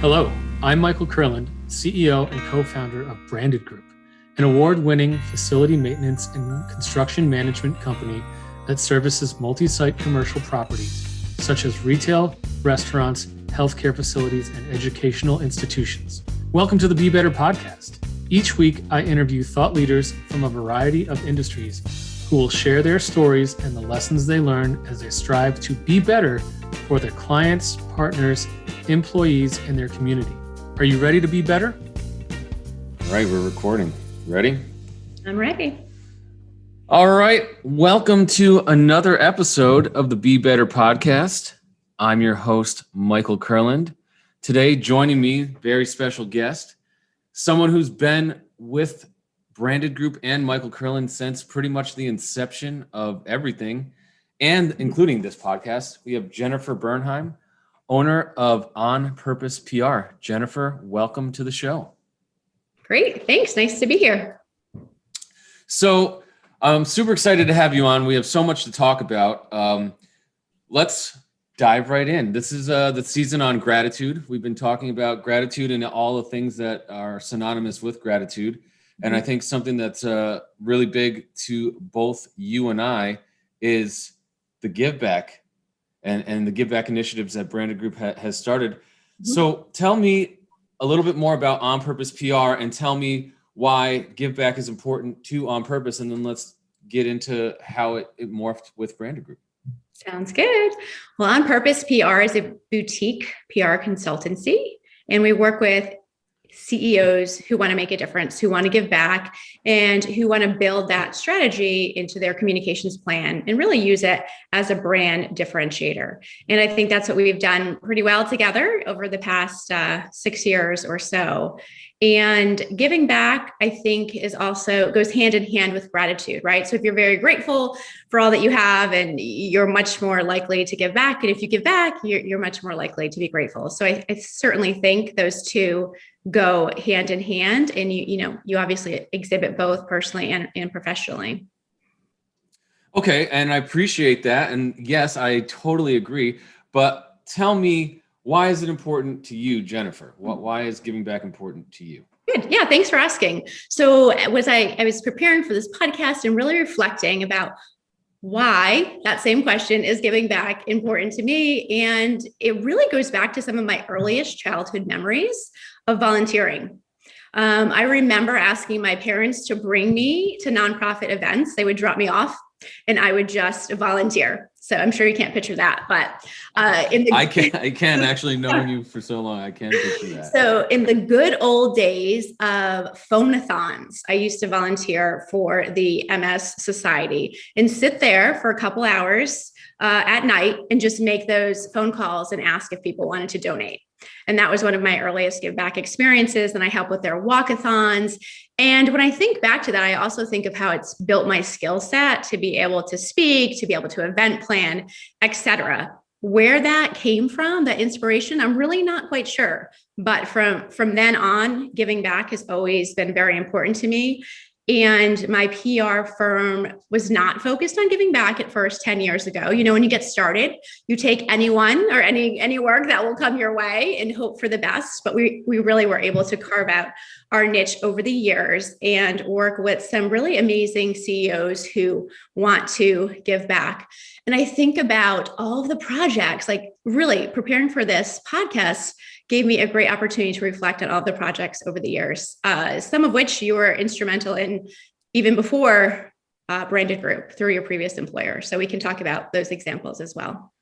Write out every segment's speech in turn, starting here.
Hello, I'm Michael Kurland, CEO and co-founder of Branded Group, an award-winning facility maintenance and construction management company that services multi-site commercial properties such as retail, restaurants, healthcare facilities, and educational institutions. Welcome to the Be Better podcast. Each week, I interview thought leaders from a variety of industries who will share their stories and the lessons they learn as they strive to be better for their clients, partners, employees, and their community. Are you ready to be better? All right, we're recording. Ready? I'm ready. All right, welcome to another episode of the Be Better podcast. I'm your host, Michael Kurland. Today, joining me, very special guest, someone who's been with Branded Group and Michael Kurland since pretty much the inception of everything, and including this podcast. We have Jennifer Bernheim, owner of OnPurpose PR. Jennifer, welcome to the show. Great. Thanks. Nice to be here. So I'm super excited to have you on. We have so much to talk about. Let's dive right in. This is the season on gratitude. We've been talking about gratitude and all the things that are synonymous with gratitude. And I think something that's really big to both you and I is the give back and the give back initiatives that Branded Group has started. Mm-hmm. So tell me a little bit more about OnPurpose PR and tell me why give back is important to OnPurpose. And then let's get into how it morphed with Branded Group. Sounds good. Well, OnPurpose PR is a boutique PR consultancy, and we work with CEOs who want to make a difference, who want to give back, and who want to build that strategy into their communications plan and really use it as a brand differentiator. And I think that's what we've done pretty well together over the past 6 years or so. And giving back, I think, is also goes hand in hand with gratitude, right? So if you're very grateful for all that you have, and you're much more likely to give back. And if you give back, you're much more likely to be grateful. So I certainly think those two go hand in hand, and you obviously exhibit both personally and professionally. Okay, and I appreciate that. And yes, I totally agree. But tell me, why is it important to you, Jennifer? Why is giving back important to you? Good. Yeah, thanks for asking. So I was preparing for this podcast and really reflecting about why that same question is giving back important to me. And it really goes back to some of my earliest childhood memories of volunteering. I remember asking my parents to bring me to nonprofit events. They would drop me off and I would just volunteer. So I'm sure you can't picture that, but I can actually know you for so long. I can picture that. So in the good old days of phone-a-thons, I used to volunteer for the MS Society and sit there for a couple hours at night and just make those phone calls and ask if people wanted to donate. And that was one of my earliest give back experiences. And I helped with their walkathons. And when I think back to that, I also think of how it's built my skill set to be able to speak, to be able to event plan, etc. Where that came from, that inspiration, I'm really not quite sure. But from then on, giving back has always been very important to me. And my PR firm was not focused on giving back at first 10 years ago. When you get started, you take anyone or any work that will come your way and hope for the best. But we really were able to carve out our niche over the years and work with some really amazing CEOs who want to give back. And I think about all of the projects, like really preparing for this podcast gave me a great opportunity to reflect on all the projects over the years, some of which you were instrumental in even before Branded Group through your previous employer. So we can talk about those examples as well.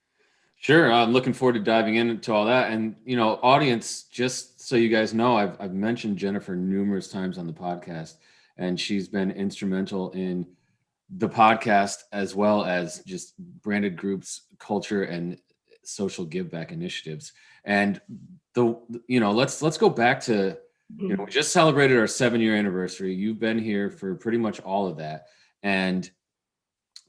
Sure. I'm looking forward to diving into all that. And, audience, just so you guys know, I've mentioned Jennifer numerous times on the podcast, and she's been instrumental in the podcast as well as just Branded Group's culture and social give back initiatives. And let's go back to, we just celebrated our 7-year anniversary. You've been here for pretty much all of that. And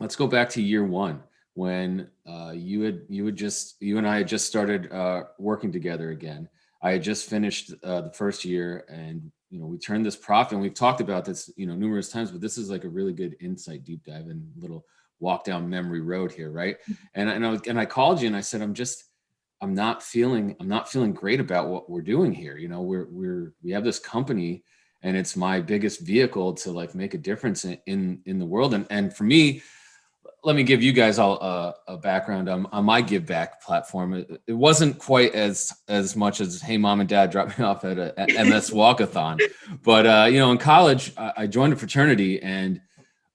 let's go back to year one when you and I had just started working together again. I had just finished the first year, and we turned this profit, and we've talked about this numerous times, but this is like a really good insight deep dive and little walk down memory road here, right? And I called you and I said, I'm not feeling great about what we're doing here. You know, we have this company, and it's my biggest vehicle to like make a difference in the world. And for me, let me give you guys all a background on my give back platform. It wasn't quite as much as, hey, mom and dad dropped me off at a MS walkathon, but you know, in college I joined a fraternity, and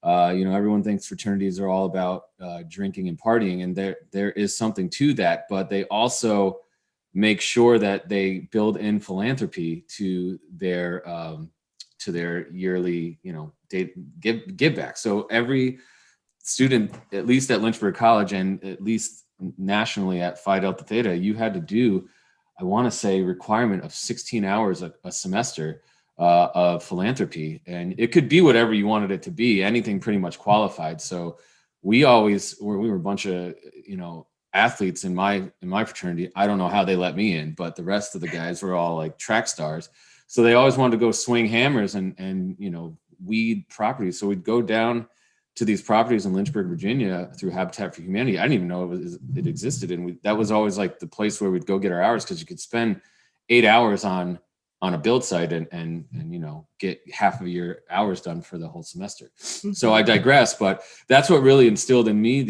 you know, everyone thinks fraternities are all about drinking and partying, and there is something to that, but they also make sure that they build in philanthropy to their yearly, you know, give back. So every student, at least at Lynchburg College and at least nationally at Phi Delta Theta, you had to do, I want to say, requirement of 16 hours a semester of philanthropy. And it could be whatever you wanted it to be, anything pretty much qualified. So we were a bunch of, you know, athletes in my fraternity. I don't know how they let me in, but the rest of the guys were all like track stars. So they always wanted to go swing hammers and you know, weed properties. So we'd go down to these properties in Lynchburg, Virginia through Habitat for Humanity. I didn't even know it existed. And that was always like the place where we'd go get our hours, because you could spend 8 hours on a build site and you know, get half of your hours done for the whole semester. Mm-hmm. So I digress, but that's what really instilled in me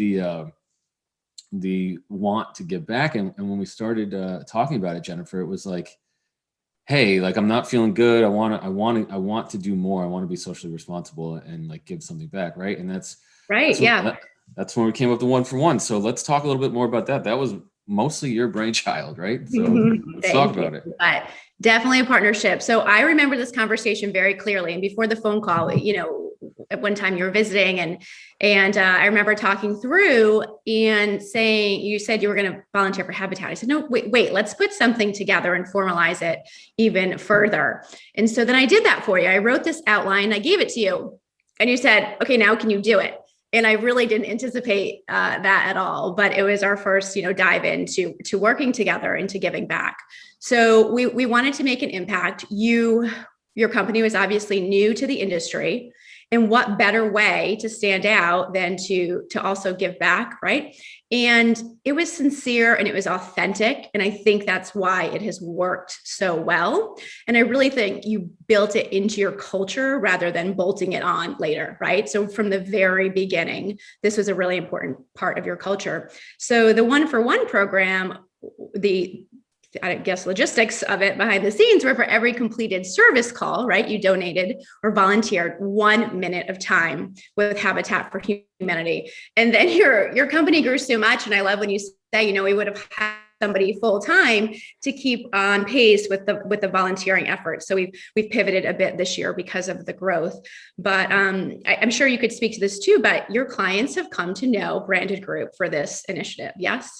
the want to give back. And when we started talking about it, Jennifer, it was like, hey, like, I'm not feeling good. I want to do more. I want to be socially responsible and like give something back. Right. And that's that's when we came up with the 1 for 1. So let's talk a little bit more about that. That was mostly your brainchild, right? So let's talk about it. But definitely a partnership. So I remember this conversation very clearly. And before the phone call, you know, at one time you were visiting, and I remember talking through and saying, you said you were going to volunteer for Habitat. I said, no, wait, let's put something together and formalize it even further. And so then I did that for you. I wrote this outline, I gave it to you, and you said, okay, now can you do it? And I really didn't anticipate that at all, but it was our first, you know, dive into working together and to giving back. So we wanted to make an impact. Your company was obviously new to the industry, and what better way to stand out than to also give back, right? And it was sincere and it was authentic. And I think that's why it has worked so well. And I really think you built it into your culture rather than bolting it on later, right? So from the very beginning, this was a really important part of your culture. So the 1 for 1 program, I guess logistics of it behind the scenes were, for every completed service call, right, you donated or volunteered 1 minute of time with Habitat for Humanity. And then your company grew so much. And I love when you say, you know, we would have had somebody full time to keep on pace with the volunteering effort. So we've pivoted a bit this year because of the growth. But I'm sure you could speak to this too, but your clients have come to know Branded Group for this initiative. Yes?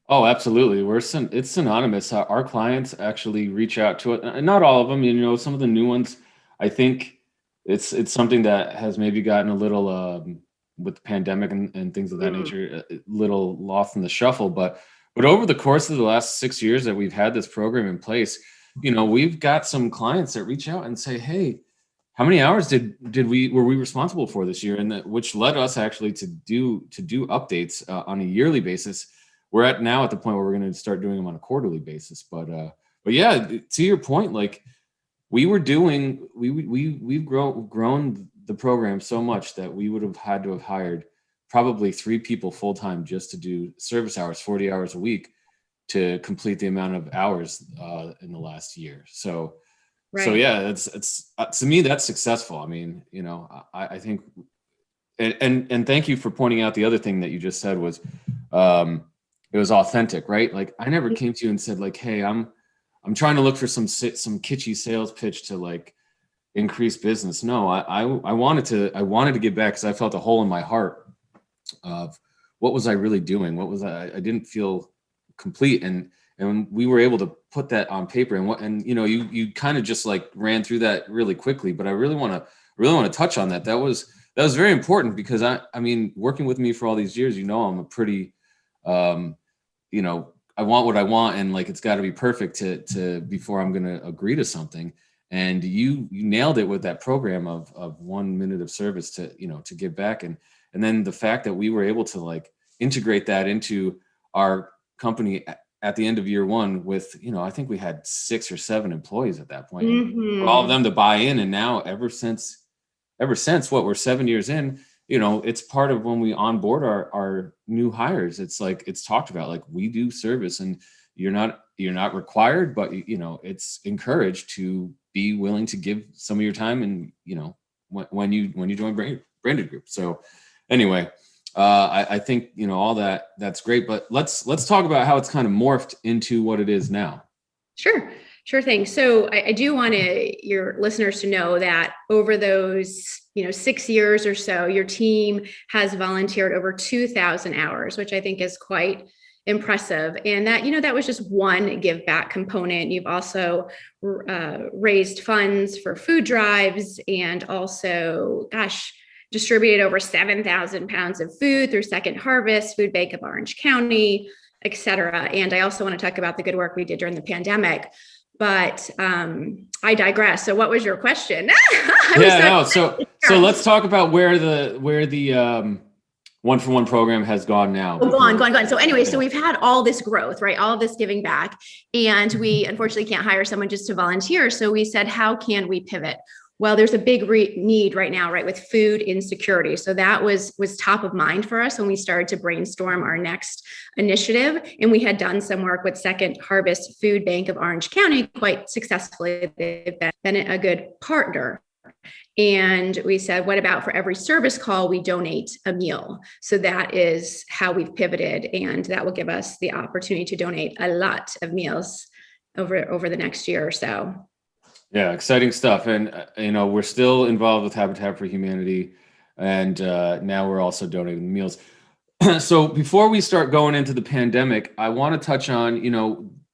Oh, absolutely. It's synonymous. Our clients actually reach out to it, and not all of them. You know, some of the new ones, I think it's something that has maybe gotten a little with the pandemic and things of that nature, a little lost in the shuffle. But over the course of the last 6 years that we've had this program in place, you know, we've got some clients that reach out and say, hey, how many hours were we responsible for this year? And which led us actually to do updates on a yearly basis. We're at the point where we're going to start doing them on a quarterly basis. But yeah, to your point, like we've grown the program so much that we would have had to have hired probably 3 people full-time just to do service hours, 40 hours a week, to complete the amount of hours in the last year. So, right. So yeah, it's to me, that's successful. I mean, you know, I think, and thank you for pointing out the other thing that you just said was, it was authentic, right? Like I never came to you and said like, hey, I'm trying to look for some kitschy sales pitch to like increase business. No, I wanted to give back because I felt a hole in my heart of what was I really doing? What was I didn't feel complete. And we were able to put that on paper, and you know, you kind of just like ran through that really quickly, but I really want to touch on that. That was very important because I mean, working with me for all these years, you know, I'm a pretty, you know, I want what I want, and like it's got to be perfect to before I'm going to agree to something. And you nailed it with that program of 1 minute of service to, you know, to give back, and then the fact that we were able to like integrate that into our company at the end of year one with, I think we had 6 or 7 employees at that point. For all of them to buy in. And now ever since what, we're 7 years in, it's part of when we onboard our new hires. It's like, it's talked about, like, we do service, and you're not required, but it's encouraged to be willing to give some of your time, and when you join Branded Group. So anyway, I think all that's great, but let's talk about how it's kind of morphed into what it is now. Sure thing. So I do want your listeners to know that over those 6 years or so, your team has volunteered over 2,000 hours, which I think is quite impressive. And that, that was just one give back component. You've also raised funds for food drives, and also, distributed over 7,000 pounds of food through Second Harvest, Food Bank of Orange County, et cetera. And I also want to talk about the good work we did during the pandemic. But I digress. So what was your question? So let's talk about where the one-for-one program has gone now. Gone. So anyway, so we've had all this growth, right? All of this giving back. And we unfortunately can't hire someone just to volunteer. So we said, how can we pivot? Well, there's a big need right now, right, with food insecurity. So that was top of mind for us when we started to brainstorm our next initiative. And we had done some work with Second Harvest Food Bank of Orange County quite successfully. They've been a good partner. And we said, what about for every service call, we donate a meal? So that is how we've pivoted. And that will give us the opportunity to donate a lot of meals over the next year or so. Yeah, exciting stuff. And, we're still involved with Habitat for Humanity. And now we're also donating meals. So before we start going into the pandemic, I want to touch on,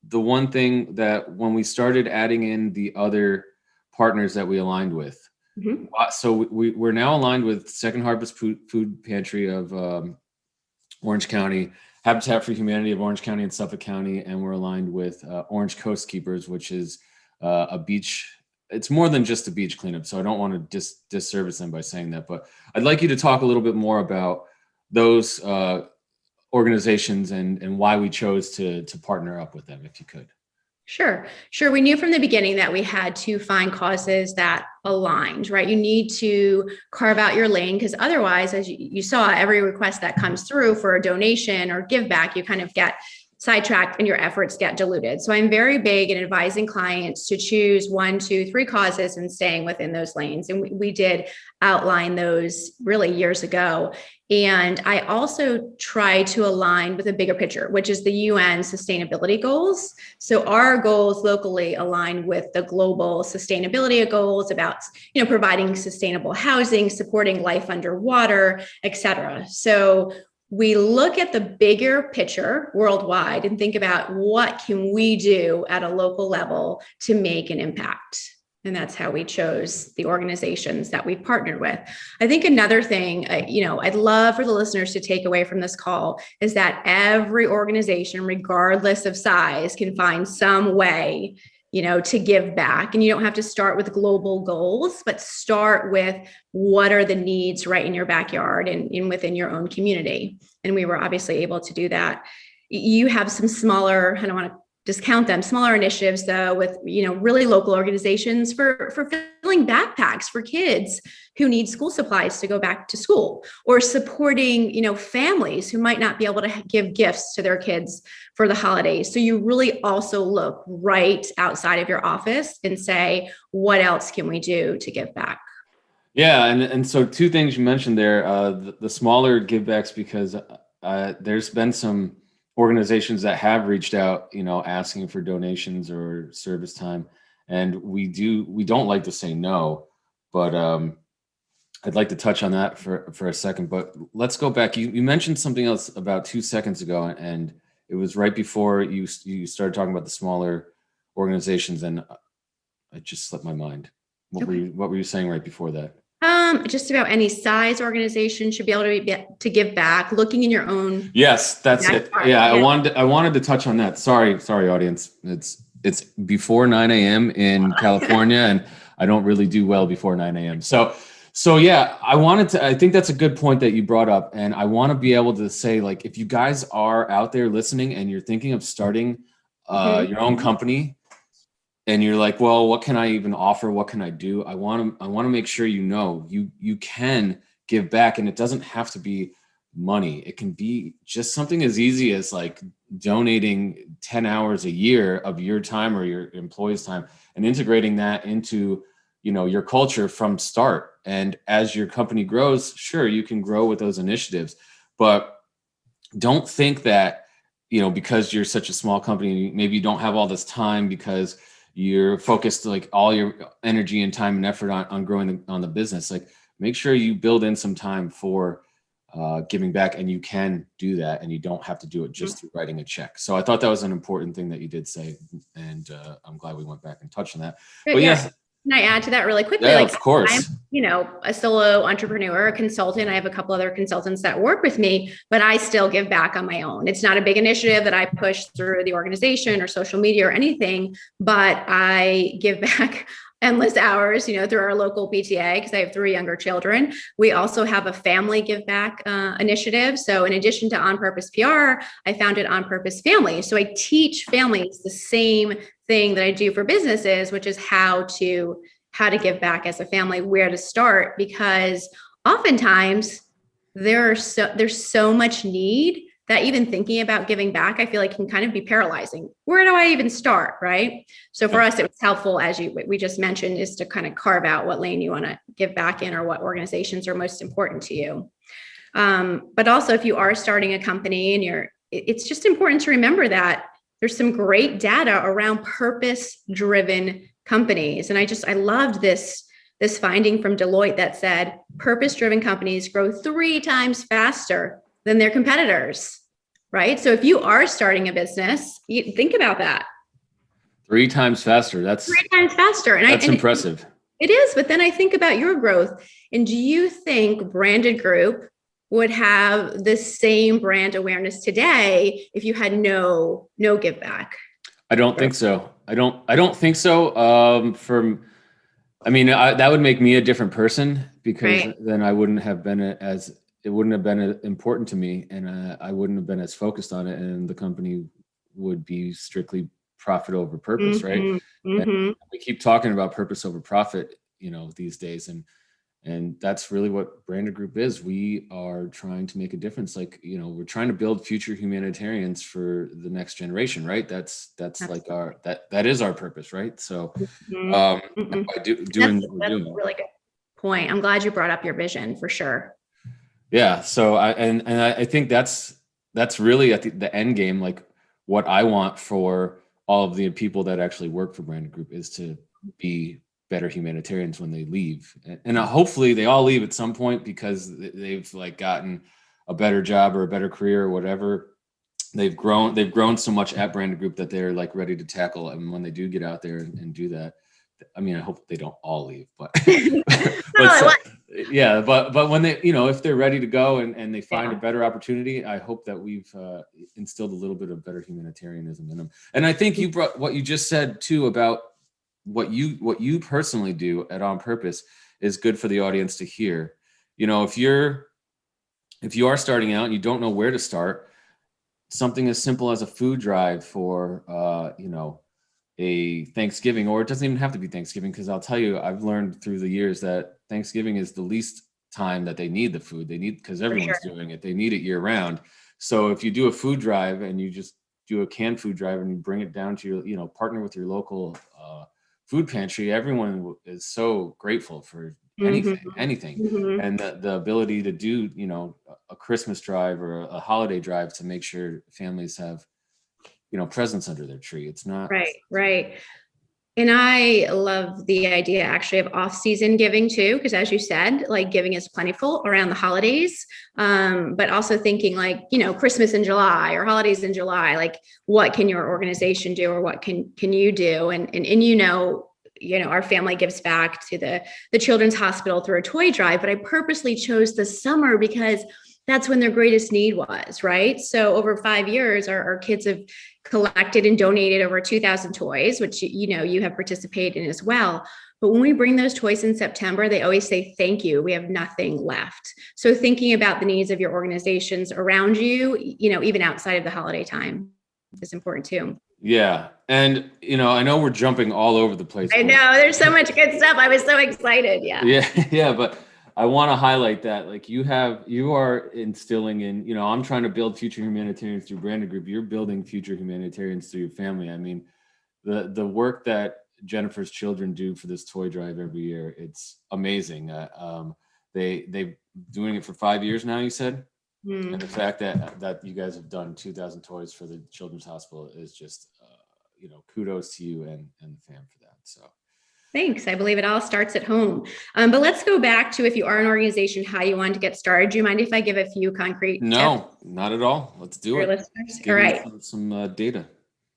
the one thing that when we started adding in the other partners that we aligned with. Mm-hmm. So we're now aligned with Second Harvest Food Pantry of Orange County, Habitat for Humanity of Orange County and Suffolk County, and we're aligned with Orange Coast Keepers, which is a beach. It's more than just a beach cleanup, so I don't want to disservice them by saying that. But I'd like you to talk a little bit more about those organizations and why we chose to partner up with them, if you could. Sure. We knew from the beginning that we had to find causes that aligned, right? You need to carve out your lane, because otherwise, as you saw, every request that comes through for a donation or give back, you kind of get sidetracked and your efforts get diluted. So I'm very big in advising clients to choose 1, 2, 3 causes and staying within those lanes. And we did outline those really years ago. And I also try to align with a bigger picture, which is the UN sustainability goals. So our goals locally align with the global sustainability goals about, providing sustainable housing, supporting life underwater, et cetera. So we look at the bigger picture worldwide and think about what can we do at a local level to make an impact. And that's how we chose the organizations that we've partnered with. I think another thing, I'd love for the listeners to take away from this call is that every organization, regardless of size, can find some way to give back. And you don't have to start with global goals, but start with what are the needs right in your backyard and within your own community. And we were obviously able to do that. You have some smaller, I don't want to discount them, smaller initiatives though, with, really local organizations for filling backpacks for kids who need school supplies to go back to school, or supporting, families who might not be able to give gifts to their kids for the holidays. So you really also look right outside of your office and say, what else can we do to give back? Yeah. And so 2 things you mentioned there, the smaller givebacks, because there's been some organizations that have reached out, asking for donations or service time. And we don't like to say no, but I'd like to touch on that for a second, but let's go back. You mentioned something else about 2 seconds ago, and it was right before you started talking about the smaller organizations, and it just slipped my mind. What were you saying right before that? Just about any size organization should be able to give back, looking in your own. Yes, that's it. Yeah, I wanted to touch on that. Sorry, audience. It's before 9 a.m. in California, and I don't really do well before 9 a.m. So So yeah, I think that's a good point that you brought up. And I want to be able to say, like, if you guys are out there listening and you're thinking of starting your own company and you're like, well, what can I even offer? What can I do? I want to make sure, you can give back, and it doesn't have to be money. It can be just something as easy as like donating 10 hours a year of your time or your employees' time and integrating that into, your culture from start. And as your company grows, sure, you can grow with those initiatives, but don't think that, because you're such a small company, maybe you don't have all this time because you're focused like all your energy and time and effort on growing on the business. Like, make sure you build in some time for giving back, and you can do that, and you don't have to do it just through writing a check. So I thought that was an important thing that you did say, and I'm glad we went back and touched on that. But yes. Can I add to that really quickly? Yeah, like, of course. I'm, a solo entrepreneur, a consultant. I have a couple other consultants that work with me, but I still give back on my own. It's not a big initiative that I push through the organization or social media or anything, but I give back endless hours, through our local PTA, because I have 3 younger children. We also have a family give back initiative. So in addition to On Purpose PR, I founded On Purpose Family. So I teach families the same thing that I do for businesses, which is how to give back as a family, where to start, because oftentimes there's so much need that even thinking about giving back, I feel like can kind of be paralyzing. Where do I even start? Right. So for us, it was helpful, as we just mentioned, is to kind of carve out what lane you want to give back in, or what organizations are most important to you. But also, if you are starting a company and it's just important to remember that there's some great data around purpose-driven companies. And I loved this finding from Deloitte that said purpose-driven companies grow 3 times faster than their competitors, right? So if you are starting a business, you think about that. 3 times faster. That's 3 times faster. That's impressive. It is, but then I think about your growth. And do you think Branded Group would have the same brand awareness today if you had no give back? I don't think so. I don't think so. That would make me a different person, because then I wouldn't have been it wouldn't have been important to me, and I wouldn't have been as focused on it, and the company would be strictly profit over purpose, right? And we keep talking about purpose over profit, these days, and that's really what Branded Group is. We are trying to make a difference. Like, we're trying to build future humanitarians for the next generation, right? That's like that is our purpose, right? So by doing what we're doing. A really good point. I'm glad you brought up your vision, for sure. Yeah. So I think that's really at the end game. Like, what I want for all of the people that actually work for Branded Group is to be better humanitarians when they leave, and hopefully they all leave at some point because they've like gotten a better job or a better career or whatever. They've grown so much at Branded Group that they're like ready to tackle. And when they do get out there and do that, I hope they don't all leave, but but when they, if they're ready to go and they find a better opportunity, I hope that we've instilled a little bit of better humanitarianism in them. And I think you brought what you just said too about what you personally do at On Purpose is good for the audience to hear. If you are starting out and you don't know where to start, something as simple as a food drive for a Thanksgiving, or it doesn't even have to be Thanksgiving, because I'll tell you, I've learned through the years that Thanksgiving is the least time that they need the food. They need, because everyone's doing it, they need it year round. So if you do a food drive and you just do a canned food drive and you bring it down to your, partner with your local food pantry, everyone is so grateful for anything. And the ability to do, a Christmas drive or a holiday drive to make sure families have, presents under their tree. It's not right. And I love the idea actually of off-season giving too, because as you said, like giving is plentiful around the holidays, but also thinking like, Christmas in July or holidays in July, like what can your organization do, or what can you do? And our family gives back to the children's hospital through a toy drive, but I purposely chose the summer because that's when their greatest need was, right? So over 5 years, our kids have collected and donated over 2,000 toys, which, you have participated in as well. But when we bring those toys in September, they always say, thank you, we have nothing left. So thinking about the needs of your organizations around you, even outside of the holiday time is important too. Yeah. And, I know we're jumping all over the place. I know there's so much good stuff. I was so excited. Yeah. Yeah. But I want to highlight that, like, you are instilling in, I'm trying to build future humanitarians through Branded Group. You're building future humanitarians through your family. I mean, the work that Jennifer's children do for this toy drive every year, it's amazing. They've doing it for 5 years now, you said? And the fact that you guys have done 2,000 toys for the Children's Hospital is just, kudos to you and the fam for that. So thanks. I believe it all starts at home. But let's go back to, if you are an organization, how you want to get started. Do you mind if I give a few concrete tips? No, not at all. Let's do it. Listeners? All right. Some data.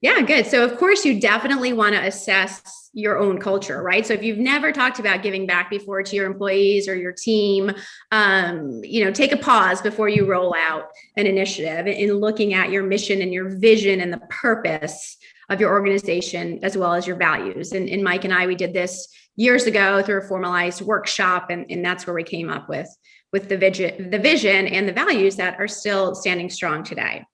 Yeah, good. So of course you definitely want to assess your own culture, right? So if you've never talked about giving back before to your employees or your team, take a pause before you roll out an initiative in looking at your mission and your vision and the purpose of your organization, as well as your values. And Mike and I, we did this years ago through a formalized workshop, and that's where we came up with the vision and the values that are still standing strong today.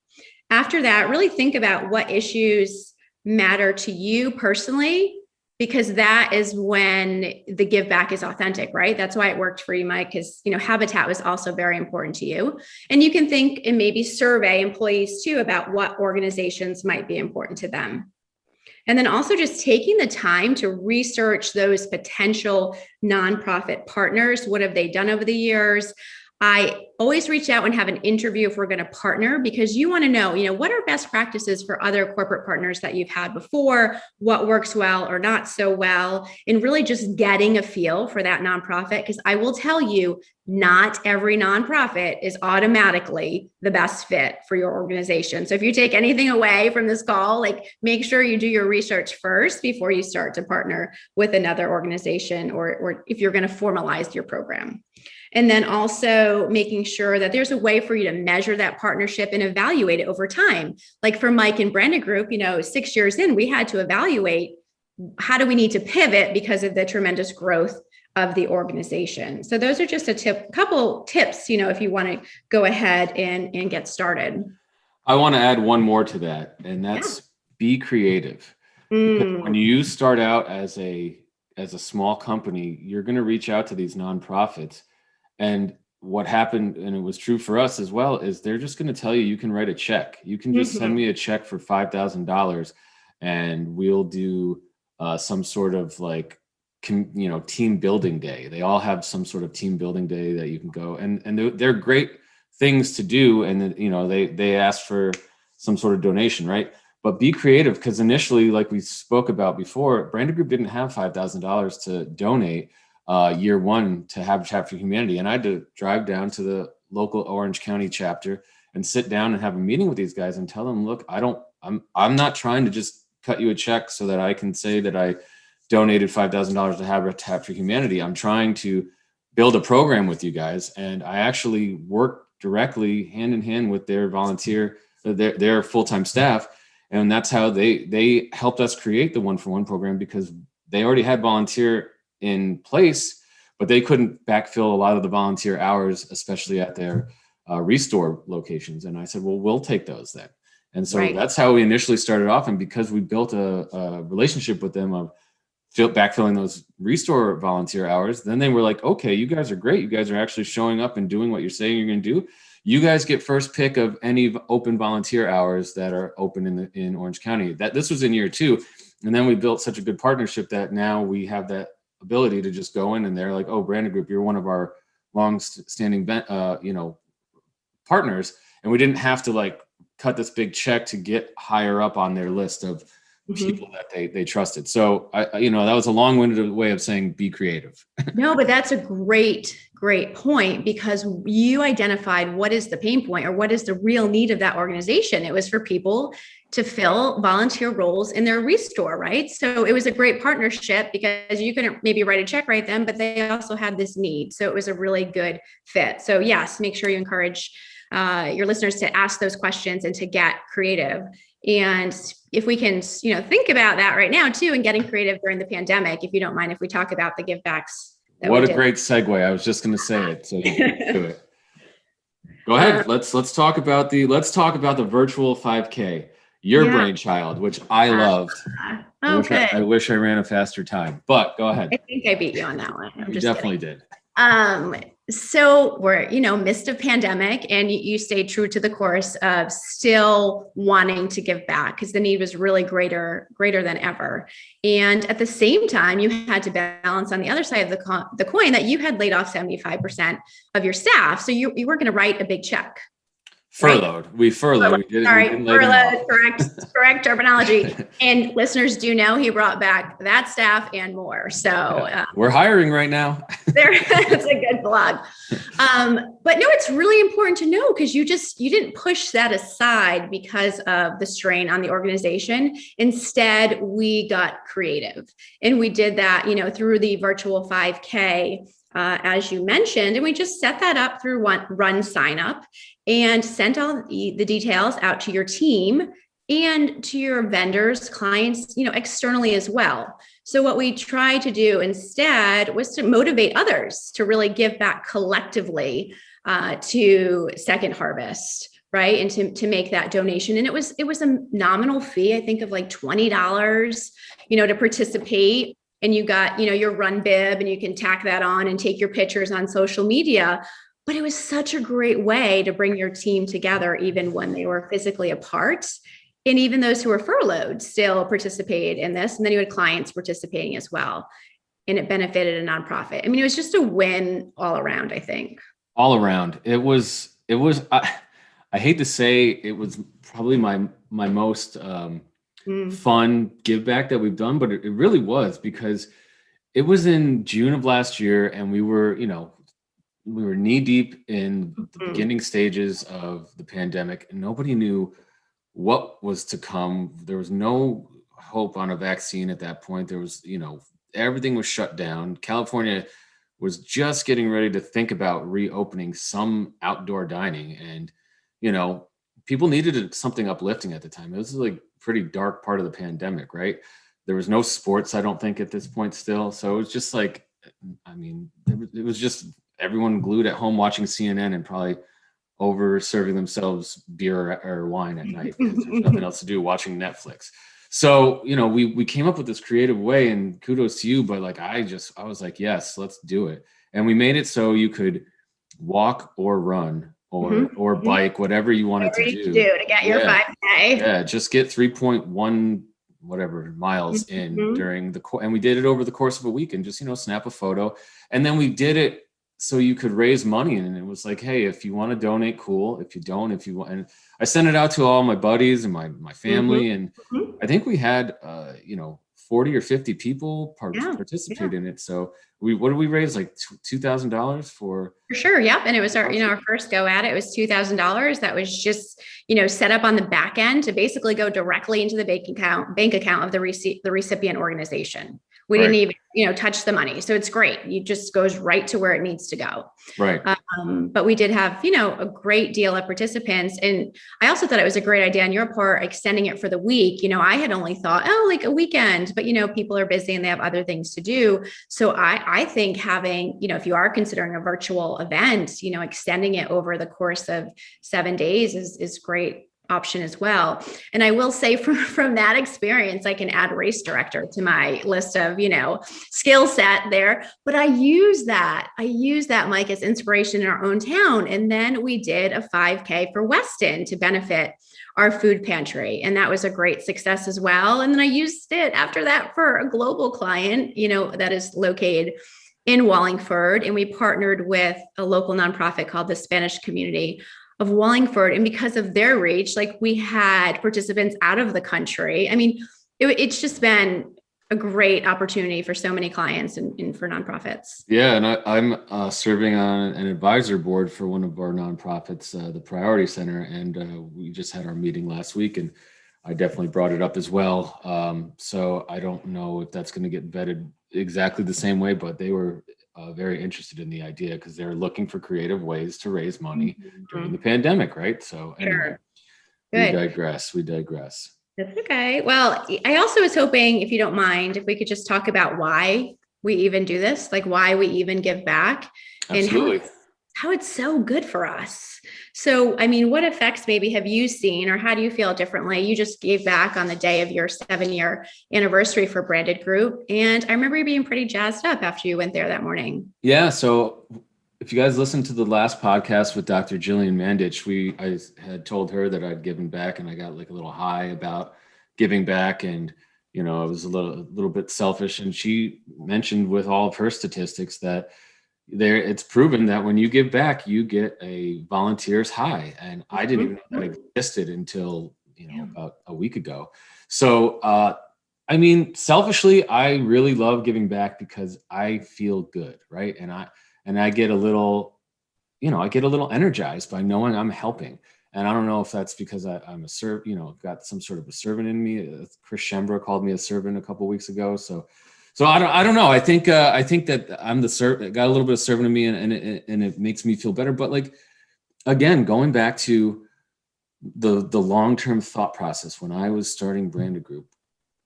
After that, really think about what issues matter to you personally, because that is when the give back is authentic, right? That's why it worked for you, Mike, because habitat was also very important to you. And you can think and maybe survey employees too about what organizations might be important to them. And then also just taking the time to research those potential nonprofit partners. What have they done over the years? I always reach out and have an interview if we're going to partner, because you want to know, what are best practices for other corporate partners that you've had before, what works well or not so well, and really just getting a feel for that nonprofit. Because I will tell you, not every nonprofit is automatically the best fit for your organization. So if you take anything away from this call, make sure you do your research first before you start to partner with another organization, or if you're going to formalize your program. And then also making sure that there's a way for you to measure that partnership and evaluate it over time. Like for Mike and Branded Group, 6 years in, we had to evaluate, how do we need to pivot because of the tremendous growth of the organization. So those are just a couple tips, if you want to go ahead and get started. I want to add one more to that, and that's be creative. When you start out as a small company, you're going to reach out to these nonprofits. And what happened, and it was true for us as well, is they're just going to tell you, you can write a check. You can just send me a check for $5,000 and we'll do some sort of team building day. They all have some sort of team building day that you can go, and they're great things to do. And they ask for some sort of donation, right? But be creative, because initially, like we spoke about before, Branded Group didn't have $5,000 to donate year one to Habitat for Humanity. And I had to drive down to the local Orange County chapter and sit down and have a meeting with these guys and tell them, look, I'm not trying to just cut you a check so that I can say that I donated $5,000 to Habitat for Humanity. I'm trying to build a program with you guys. And I actually work directly hand in hand with their their full-time staff. And that's how they helped us create the 1-for-1 program, because they already had volunteer in place, but they couldn't backfill a lot of the volunteer hours, especially at their restore locations. And I said, well, we'll take those then. And so that's how we initially started off. And because we built a relationship with them of backfilling those restore volunteer hours, then they were like, okay, you guys are great. You guys are actually showing up and doing what you're saying you're going to do. You guys get first pick of any open volunteer hours that are open in Orange County. This was in year 2. And then we built such a good partnership that now we have that ability to just go in, and they're like, oh, Branded Group, you're one of our long-standing partners. And we didn't have to cut this big check to get higher up on their list of people that they trusted. So that was a long-winded way of saying be creative. No, but that's a great point, because you identified what is the pain point or what is the real need of that organization. It was for people to fill volunteer roles in their restore, right? So it was a great partnership because you couldn't maybe write a check right then, but they also had this need. So it was a really good fit. So yes, make sure you encourage your listeners to ask those questions and to get creative. And if we can, think about that right now too, and getting creative during the pandemic, if you don't mind, if we talk about the give backs. What a great segue. I was just going to say it. So you can do it. Go ahead. Let's talk about the virtual 5K, your brainchild, which I loved. Okay. I wish I ran a faster time, but go ahead. I think I beat you on that one. You definitely did. So we're, midst of pandemic, and you stayed true to the course of still wanting to give back because the need was really greater than ever. And at the same time, you had to balance on the other side of the coin that you had laid off 75% of your staff. So you weren't going to write a big check. Furloughed. Right? We furloughed. Furloughed. Correct terminology. And listeners do know he brought back that staff and more. So we're hiring right now. That's a good plug. But no, it's really important to know, because you didn't push that aside because of the strain on the organization. Instead, we got creative, and we did that, through the virtual 5K. As you mentioned, and we just set that up through run sign up and sent all the details out to your team and to your vendors, clients, externally as well. So what we tried to do instead was to motivate others to really give back collectively to Second Harvest, right? And to make that donation. And it was a nominal fee, I think, of like $20, to participate. And you got, your run bib, and you can tack that on and take your pictures on social media. But it was such a great way to bring your team together, even when they were physically apart. And even those who were furloughed still participated in this. And then you had clients participating as well. And it benefited a nonprofit. I mean, it was just a win all around, I think. All around. It was, I hate to say, it was probably my most fun give back that we've done, but it really was, because it was in June of last year, and we were knee deep in the beginning stages of the pandemic, and nobody knew what was to come. There was no hope on a vaccine at that point. There was, everything was shut down. California was just getting ready to think about reopening some outdoor dining, and people needed something uplifting at the time. It was like pretty dark part of the pandemic, right? There was no sports, I don't think, at this point still. So it was just like, it was just everyone glued at home watching CNN and probably over serving themselves beer or wine at night because there's nothing else to do, watching Netflix. So, we came up with this creative way, and kudos to you, but I was like, yes, let's do it. And we made it so you could walk or run or bike, whatever you wanted to do to get your 5K. Yeah, just get 3.1 whatever miles in during and we did it over the course of a week, and just snap a photo. And then we did it so you could raise money, and it was like, hey, if you want to donate, cool. If you don't, if you want, and I sent it out to all my buddies and my family, and I think we had 40 or 50 people participate in it. So what did we raise? Like $2,000 for sure. Yep. And it was our first go at it. It was $2,000. That was just, set up on the back end to basically go directly into the bank account of the recipient organization. We didn't even, touch the money. So it's great. It just goes right to where it needs to go. Right. But we did have, a great deal of participants. And I also thought it was a great idea on your part, extending it for the week. I had only thought, like a weekend, but, people are busy and they have other things to do. So I think having, if you are considering a virtual event, extending it over the course of 7 days is great option as well. And I will say from that experience, I can add race director to my list of, skill set there, but I use that, Mike, as inspiration in our own town. And then we did a 5K for Weston to benefit our food pantry. And that was a great success as well. And then I used it after that for a global client, that is located in Wallingford. And we partnered with a local nonprofit called the Spanish Community of Wallingford. And because of their reach, we had participants out of the country. it's just been a great opportunity for so many clients and for nonprofits. Yeah, and I'm serving on an advisor board for one of our nonprofits, the Priority Center, and we just had our meeting last week, and I definitely brought it up as well. So I don't know if that's going to get vetted exactly the same way, but they were very interested in the idea because they're looking for creative ways to raise money during the pandemic, right? So anyway, Good. We digress. That's okay. Well, I also was hoping, if you don't mind, if we could just talk about why we even do this, like why we even give back. Absolutely. And how it's so good for us. So, I mean, what effects maybe have you seen, or how do you feel differently? You just gave back on the day of your 7-year anniversary for Branded Group. And I remember you being pretty jazzed up after you went there that morning. Yeah. So if you guys listened to the last podcast with Dr. Jillian Mandich, I had told her that I'd given back, and I got like a little high about giving back, and I was a little bit selfish. And she mentioned with all of her statistics that it's proven that when you give back, you get a volunteer's high, and I didn't even know that existed until about a week ago. So I mean, selfishly, I really love giving back because I feel good, right? And I get a little, energized by knowing I'm helping. And I don't know if that's because I'm got some sort of a servant in me. Chris Shembra called me a servant a couple of weeks ago. So I don't know. I think that I'm the servant, got a little bit of servant in me, and it makes me feel better. But like, again, going back to the long-term thought process, when I was starting Branded Group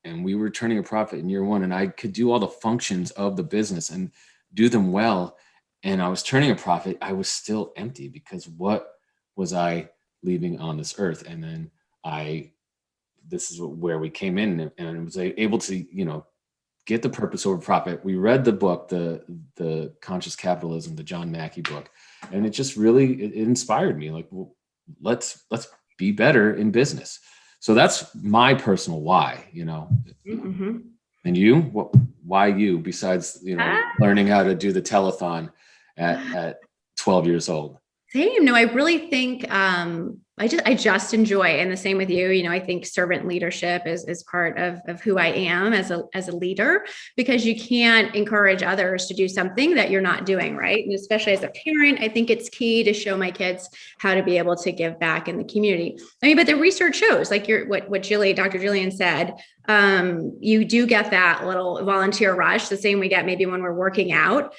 and we were turning a profit in year one, and I could do all the functions of the business and do them well, and I was turning a profit, I was still empty, because what was I leaving on this earth? And then this is where we came in, and I was able to, get the purpose over profit. We read the book, the Conscious Capitalism, the John Mackey book, and it just really, it inspired me. Like, well, let's be better in business. So that's my personal why, Mm-hmm. And you, why you, besides, learning how to do the telethon at 12 years old? Same. No, I really think I just enjoy, and the same with you. I think servant leadership is part of who I am as a leader, because you can't encourage others to do something that you're not doing, right? And especially as a parent, I think it's key to show my kids how to be able to give back in the community. I mean, but the research shows, like what Dr. Jillian said, you do get that little volunteer rush, the same we get maybe when we're working out.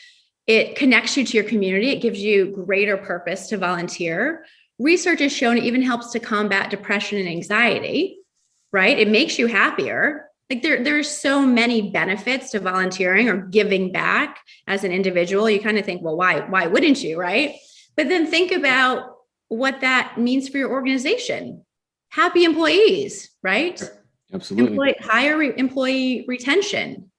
It connects you to your community. It gives you greater purpose to volunteer. Research has shown it even helps to combat depression and anxiety, right? It makes you happier. Like there's so many benefits to volunteering or giving back as an individual. You kind of think, well, why wouldn't you, right? But then think about what that means for your organization. Happy employees, right? Absolutely. Higher employee retention.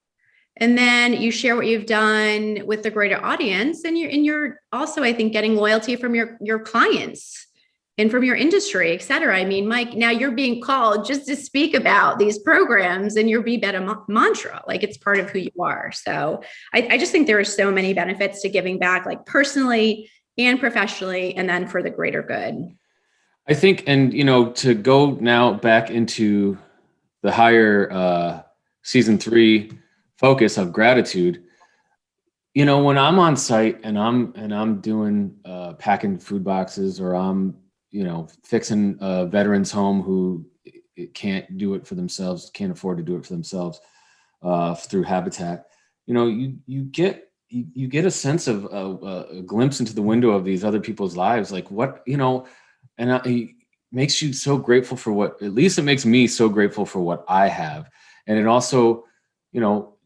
And then you share what you've done with the greater audience, and you're also, I think, getting loyalty from your clients and from your industry, et cetera. I mean, Mike, now you're being called just to speak about these programs, and your Be Better mantra, like it's part of who you are. So I just think there are so many benefits to giving back, like personally and professionally, and then for the greater good. I think, and to go now back into the higher season 3 focus of gratitude, when I'm on site and I'm doing packing food boxes, or I'm fixing a veteran's home who can't do it for themselves, can't afford to do it for themselves through Habitat, you get a sense of a glimpse into the window of these other people's lives, like what, and it makes you so grateful for what, at least it makes me so grateful for what I have. And it also,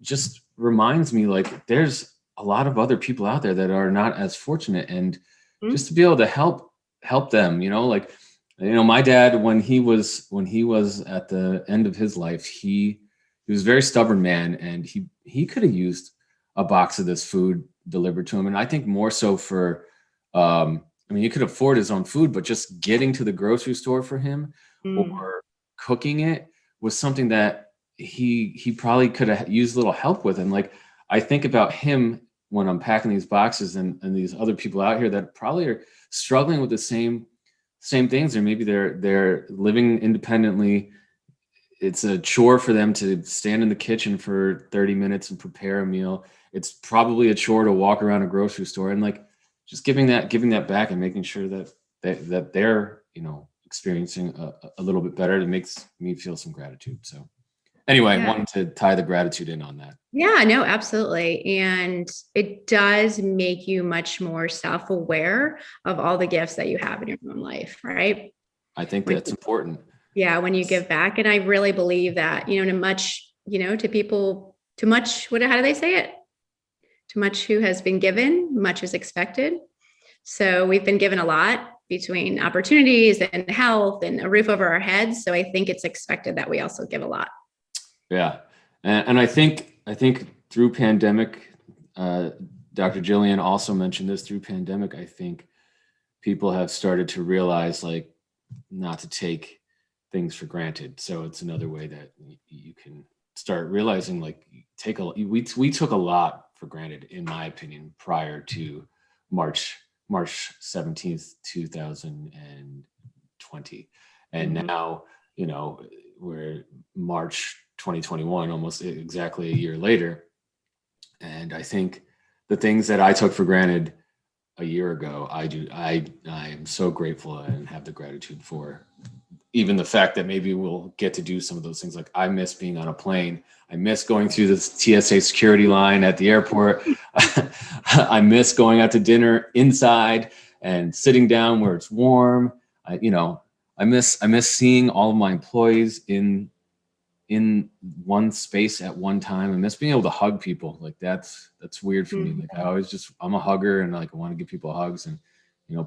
just reminds me, like, there's a lot of other people out there that are not as fortunate, and just to be able to help them, my dad, when he was at the end of his life, he was a very stubborn man, and he could have used a box of this food delivered to him. And I think more so for, he could afford his own food, but just getting to the grocery store for him or cooking it was something that he probably could have used a little help with. And like, I think about him when I'm packing these boxes, and these other people out here that probably are struggling with the same things, or maybe they're living independently it's a chore for them to stand in the kitchen for 30 minutes and prepare a meal. It's probably a chore to walk around a grocery store, and like just giving that back and making sure that they're, experiencing a little bit better. It makes me feel some gratitude. So anyway, I wanted to tie the gratitude in on that. Yeah, no, absolutely. And it does make you much more self-aware of all the gifts that you have in your own life, right? I think that's important. Yeah, when you give back. And I really believe that, to much, to people, too much, how do they say it? Too much who has been given, much is expected. So we've been given a lot between opportunities and health and a roof over our heads. So I think it's expected that we also give a lot. Yeah. And I think through pandemic, Dr. Jillian also mentioned this, through pandemic, I think people have started to realize like not to take things for granted. So it's another way that you can start realizing like we took a lot for granted, in my opinion, prior to March 17th, 2020. And now, we're March 2021, almost exactly a year later. And I think the things that I took for granted a year ago, I am so grateful and have the gratitude for. Even the fact that maybe we'll get to do some of those things. Like I miss being on a plane. I miss going through the TSA security line at the airport. I miss going out to dinner inside and sitting down where it's warm. I miss seeing all of my employees in one space at one time. I miss being able to hug people. Like that's weird for me. Like I'm a hugger, and like I want to give people hugs, and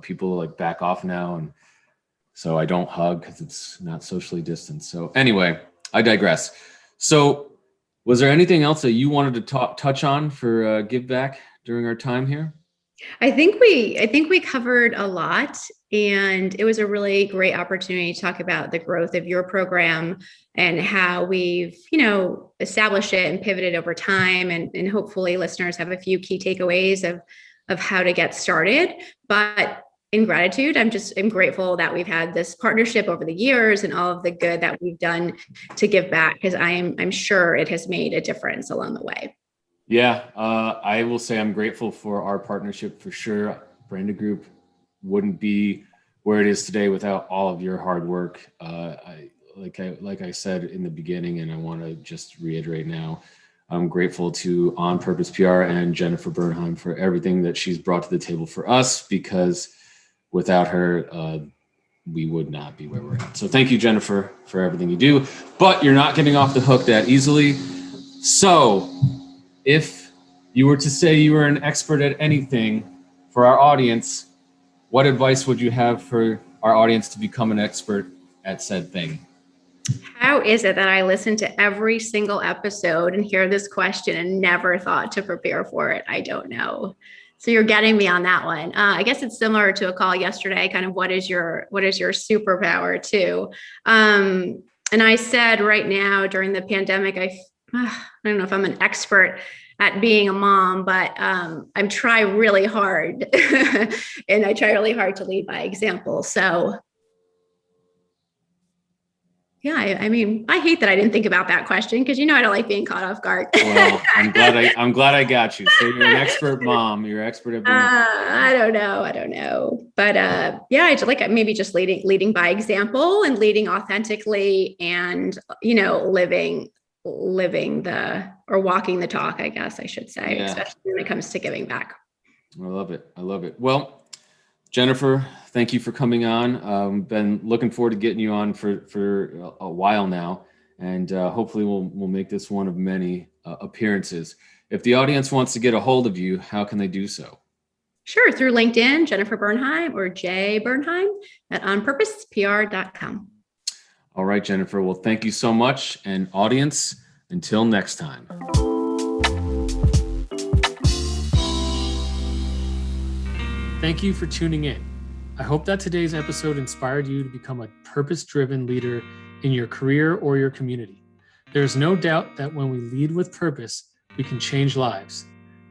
people like back off now, and so I don't hug because it's not socially distanced. So anyway, I digress. So was there anything else that you wanted to touch on for give back during our time here? I think we covered a lot, and it was a really great opportunity to talk about the growth of your program and how we've, established it and pivoted over time. And hopefully listeners have a few key takeaways of how to get started. But in gratitude, I'm grateful that we've had this partnership over the years and all of the good that we've done to give back, because I'm sure it has made a difference along the way. Yeah, I will say I'm grateful for our partnership for sure. Branded Group wouldn't be where it is today without all of your hard work. Like I said in the beginning, and I want to just reiterate now, I'm grateful to OnPurpose PR and Jennifer Bernheim for everything that she's brought to the table for us, because without her, we would not be where we're at. So thank you, Jennifer, for everything you do. But you're not getting off the hook that easily. So if you were to say you were an expert at anything for our audience, what advice would you have for our audience to become an expert at said thing? How is it that I listen to every single episode and hear this question and never thought to prepare for it? I don't know. So you're getting me on that one. I guess it's similar to a call yesterday, kind of what is your superpower too? And I said right now during the pandemic, I don't know if I'm an expert at being a mom, but I try really hard and I try really hard to lead by example. So yeah, I hate that I didn't think about that question, because I don't like being caught off guard. Well, I'm glad I got you. So you're an expert mom. You're expert at being. I don't know, but yeah, I like maybe just leading by example and leading authentically, and living walking the talk, I guess I should say, especially when it comes to giving back. I love it. Well, Jennifer, thank you for coming on. Been looking forward to getting you on for a while now, and hopefully we'll make this one of many appearances. If the audience wants to get a hold of you, how can they do so? Sure, through LinkedIn, Jennifer Bernheim, or J Bernheim at onpurposepr.com. All right, Jennifer. Well, thank you so much, and audience, until next time. Thank you for tuning in. I hope that today's episode inspired you to become a purpose-driven leader in your career or your community. There is no doubt that when we lead with purpose, we can change lives.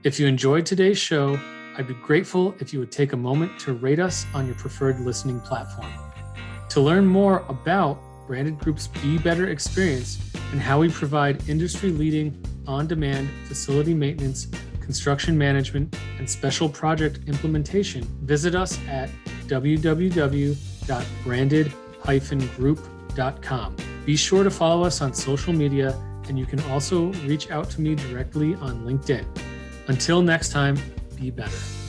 If you enjoyed today's show, I'd be grateful if you would take a moment to rate us on your preferred listening platform. To learn more about Branded Group's Be Better experience and how we provide industry-leading on-demand facility maintenance, construction management, and special project implementation, visit us at www.branded-group.com. Be sure to follow us on social media, and you can also reach out to me directly on LinkedIn. Until next time, be better.